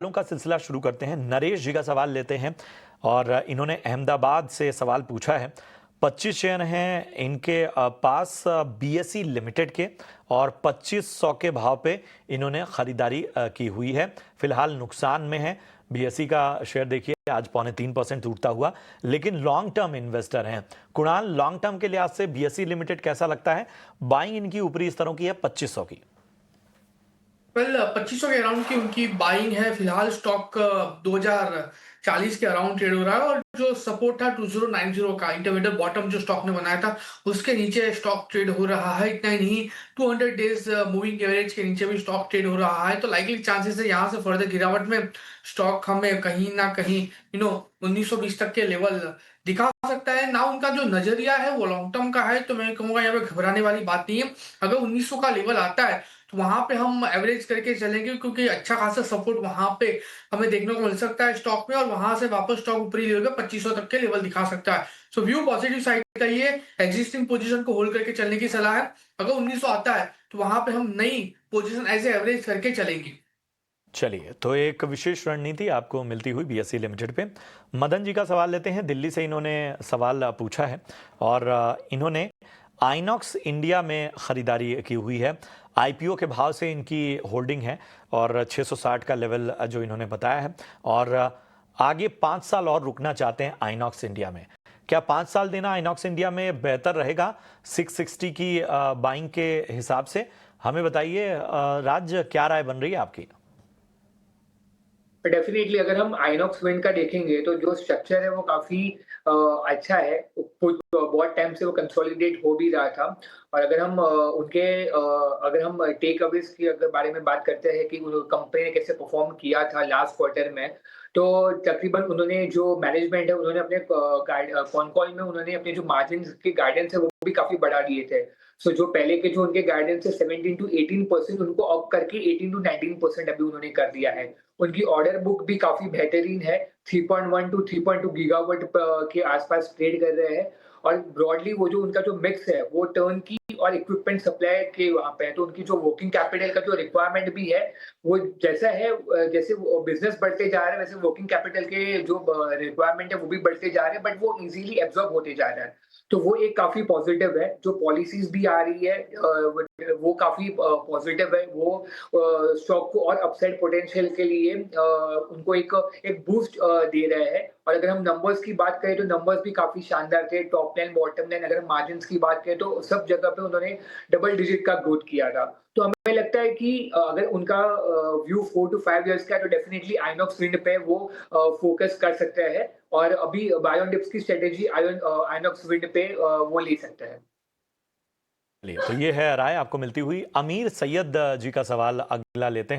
सवालों का सिलसिला शुरू करते हैं। नरेश जी का सवाल लेते हैं और इन्होंने अहमदाबाद से सवाल पूछा है। 25 शेयर हैं इनके पास बीएसई लिमिटेड के और 2500 के भाव पे इन्होंने खरीदारी की हुई है। फिलहाल नुकसान में है। बीएसई का शेयर देखिए आज 3.25% टूटता हुआ, लेकिन लॉन्ग टर्म इन्वेस्टर हैं। कुणाल, लॉन्ग टर्म के लिहाज से बीएसई लिमिटेड कैसा लगता है? बाइंग इनकी ऊपरी स्तरों की है 2500 की। वेल 2500 के अराउंड की उनकी बाइंग है। फिलहाल स्टॉक 2040 के अराउंड ट्रेड हो रहा है और जो सपोर्ट था 2090 का इंटरमीडिएट बॉटम जो स्टॉक ने बनाया था उसके नीचे स्टॉक ट्रेड हो रहा है। इतना ही नहीं, 200 डेज मूविंग एवरेज के नीचे भी स्टॉक ट्रेड हो रहा है। तो लाइकली चांसेस है यहाँ से फर्दर गिरावट में स्टॉक हमें कहीं ना कहीं 1920 तक के लेवल दिखा सकता है ना। उनका जो नजरिया है वो लॉन्ग टर्म का है, तो मैं कहूंगा यहाँ पे घबराने वाली बात नहीं है। अगर 1900 का लेवल आता है तो वहां पे हम एवरेज करके चलेंगे, क्योंकि अच्छा खासा सपोर्ट वहां पे हमें देखने को मिल सकता है स्टॉक में, और वहां से वापस स्टॉक ऊपरी लेवल पे 2500 तक के लेवल दिखा सकता है। सो व्यू पॉजिटिव साइड का ये एग्जिस्टिंग पोजीशन को होल्ड करके चलने की सलाह है। अगर 1900 आता है तो वहां पे हम नई पोजीशन एज ए एवरेज करके चलेंगे। चलिए, तो एक विशेष रणनीति आपको मिलती हुई बीएसई लिमिटेड पे। मदन जी का सवाल लेते हैं। दिल्ली से इन्होंने सवाल पूछा है और इन्होंने आइनॉक्स इंडिया में खरीदारी की हुई है। आईपीओ के भाव से इनकी होल्डिंग है और 660 का लेवल जो इन्होंने बताया है, और आगे 5 साल और रुकना चाहते हैं आइनॉक्स इंडिया में। क्या 5 साल देना आइनॉक्स इंडिया में बेहतर रहेगा 660 की बाइंग के हिसाब से? हमें बताइए राज, क्या राय बन रही है आपकी? डेफिनेटली अगर हम आइनॉक्स विंड का देखेंगे तो जो स्ट्रक्चर है वो काफी अच्छा है। बहुत टाइम से वो कंसोलिडेट हो भी रहा था। और अगर हम अगर हम टेक अवेज की अगर बारे में बात करते हैं कि कंपनी ने कैसे परफॉर्म किया था लास्ट क्वार्टर में, तो तकरीबन उन्होंने जो मैनेजमेंट है उन्होंने अपने कॉन कॉल में उन्होंने अपने जो मार्जिन के गाइडेंस है वो भी काफी बढ़ा दिए थे। सो जो पहले के जो उनके गाइडेंस है 17 to 18% उनको अप करके 18 to 19% अभी उन्होंने कर दिया है। उनकी ऑर्डर बुक भी काफ़ी बेहतरीन है, 3.1 टू 3.2 गीगावाट के आसपास ट्रेड कर रहे हैं। और ब्रॉडली वो जो उनका जो मिक्स है, वो टर्नकी और इक्विपमेंट सप्लाई के वहाँ पे है, तो उनकी जो वर्किंग कैपिटल का जो रिक्वायरमेंट भी है, वो जैसा है जैसे वो बिज़नेस बढ़ते जा रहे हैं, वैसे वर्किंग कैपिटल के जो रिक्वायरमेंट है, वो भी बढ़ते जा रहे हैं, बट वो ईज़िली एब्ज़ॉर्ब होते जा रहा है। तो वो एक काफ़ी पॉज़िटिव है, जो पॉलिसीज़ भी आ रही है वो काफ़ी पॉज़िटिव है। वो स्टॉक को और अपसाइड पोटेंशियल के लिए उनको एक एक बूस्ट दे रहे हैं। और अगर हम नंबर्स की बात करें तो नंबर्स भी काफ़ी शानदार थे। टॉप लाइन, बॉटम लाइन, अगर हम मार्जिन्स की बात करें तो सब जगह पे उन्होंने डबल डिजिट का ग्रोथ किया था। तो हमें लगता है कि अगर उनका व्यू 4 टू 5 इयर्स का है तो डेफिनिटली आइनॉक्स विंड पे वो फोकस कर सकते हैं। और अभी बाय ऑन डिप्स की स्ट्रेटेजी आइनॉक्स विंड पे वो ले सकते हैं। चलिए, तो ये है राय आपको मिलती हुई। अमीर सैयद जी का सवाल अगला लेते हैं।